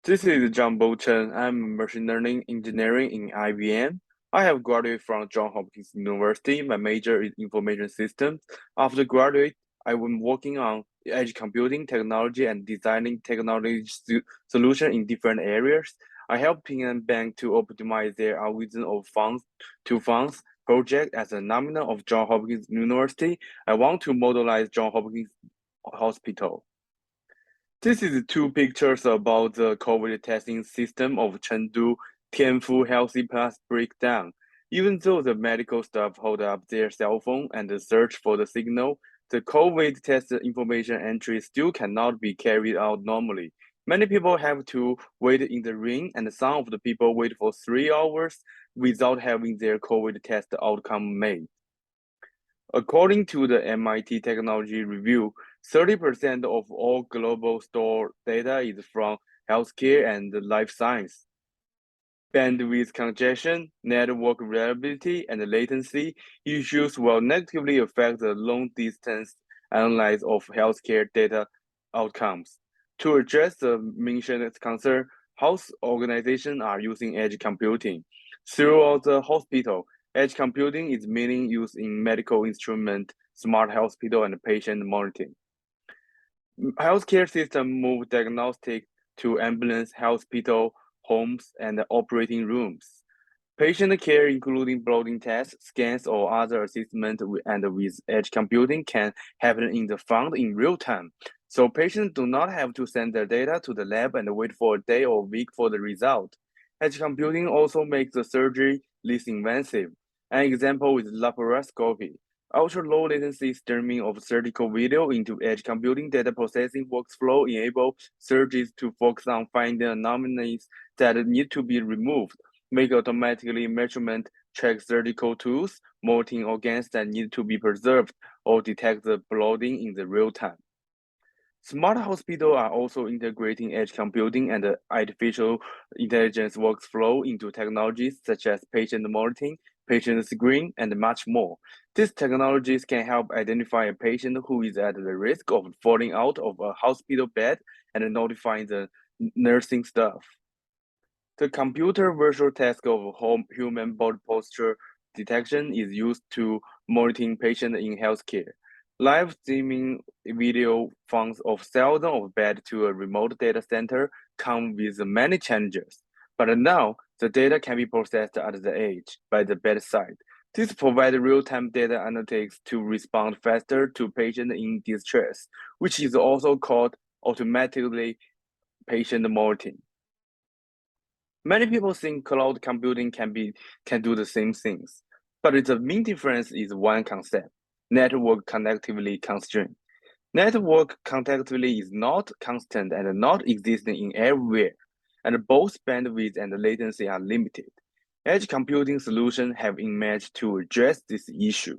This is Zhangbo Cheng. I'm machine learning engineering in IBM. I have graduated from Johns Hopkins University. My major is information systems. After graduate, I was working on edge computing technology and designing technology solution in different areas. I help Ping and Bank to optimize their algorithm of funds project as a nominal of Johns Hopkins University. I want to modelize Johns Hopkins Hospital. This is two pictures about the COVID testing system of Chengdu Tianfu Healthy Plus breakdown. Even though the medical staff hold up their cell phone and search for the signal, the COVID test information entry still cannot be carried out normally. Many people have to wait in the ring, and some of the people wait for 3 hours without having their COVID test outcome made. According to the MIT Technology Review, 30% of all global store data is from healthcare and life science. Bandwidth congestion, network reliability, and latency issues will negatively affect the long-distance analysis of healthcare data outcomes. To address the mentioned concern, health organizations are using edge computing. Throughout the hospital, edge computing is mainly used in medical instrument, smart hospital, and patient monitoring. Healthcare system move diagnostic to ambulance, hospital, homes, and operating rooms. Patient care, including blood tests, scans, or other assessment and with edge computing, can happen in the field in real time. So patients do not have to send their data to the lab and wait for a day or week for the result. Edge computing also makes the surgery less invasive. An example is laparoscopy. Ultra-low latency streaming of surgical video into edge computing data processing workflow enable surgeons to focus on finding anomalies that need to be removed, make automatically measurement, check surgical tools, molting organs that need to be preserved, or detect the blooding in the real time. Smart hospitals are also integrating edge computing and artificial intelligence workflow into technologies such as patient monitoring, patient screening, and much more. These technologies can help identify a patient who is at the risk of falling out of a hospital bed and notifying the nursing staff. The computer virtual task of human body posture detection is used to monitoring patients in healthcare. Live streaming video funds of thousands of beds to a remote data center come with many challenges. But now, the data can be processed at the edge by the bedside. This provides real-time data analytics to respond faster to patients in distress, which is also called automatically patient monitoring. Many people think cloud computing can do the same things, but the main difference is one concept: network connectivity constraint. Network connectivity is not constant and not existing in everywhere, and both bandwidth and latency are limited. Edge computing solutions have emerged to address this issue.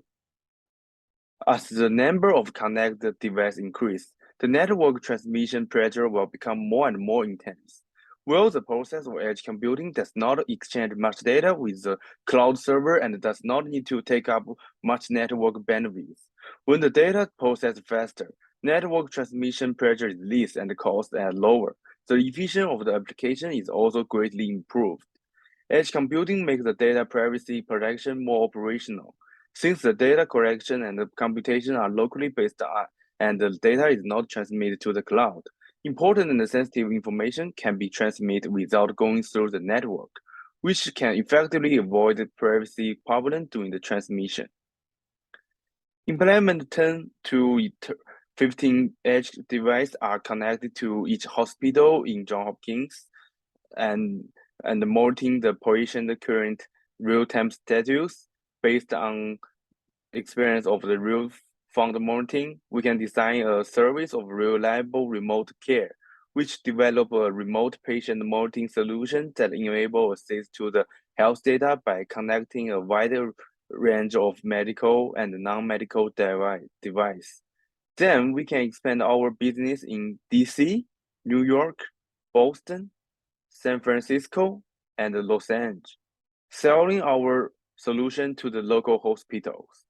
As the number of connected devices increase, the network transmission pressure will become more and more intense. While the process of edge computing does not exchange much data with the cloud server and does not need to take up much network bandwidth. When the data processed faster, network transmission pressure is less and costs are lower. The efficiency of the application is also greatly improved. Edge computing makes the data privacy protection more operational. Since the data collection and the computation are locally based on, and the data is not transmitted to the cloud, important and sensitive information can be transmitted without going through the network, which can effectively avoid the privacy problem during the transmission. Implement 10 to 15 edge devices are connected to each hospital in Johns Hopkins and monitoring the patient current real-time status based on experience of the real fund monitoring. We can design a service of reliable remote care, which develop a remote patient monitoring solution that enable access to the health data by connecting a wider range of medical and non-medical device. Then we can expand our business in DC, New York, Boston, San Francisco, and Los Angeles, selling our solution to the local hospitals.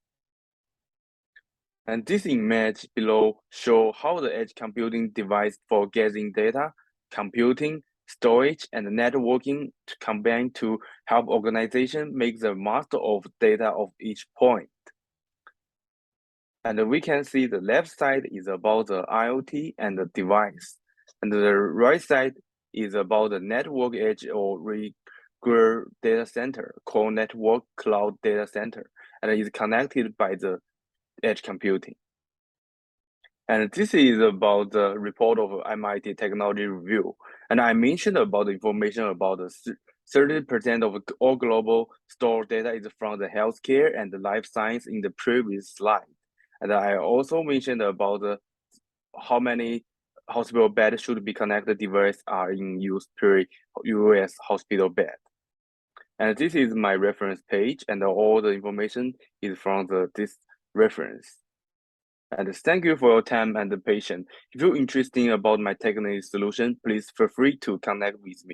And this image below shows how the edge computing device for gathering data, computing, storage, and networking to combine to help organization make the most of data of each point. And we can see the left side is about the IoT and the device, and the right side is about the network edge or regular data center, core network cloud data center, and is connected by the edge computing. And this is about the report of MIT Technology Review. And I mentioned about the information about the 30% of all global stored data is from the healthcare and the life science in the previous slide. And I also mentioned about how many hospital beds should be connected devices are in use per US hospital bed. And this is my reference page, and all the information is from this reference. And thank you for your time and patience. If you're interested about my technical solution, please feel free to connect with me.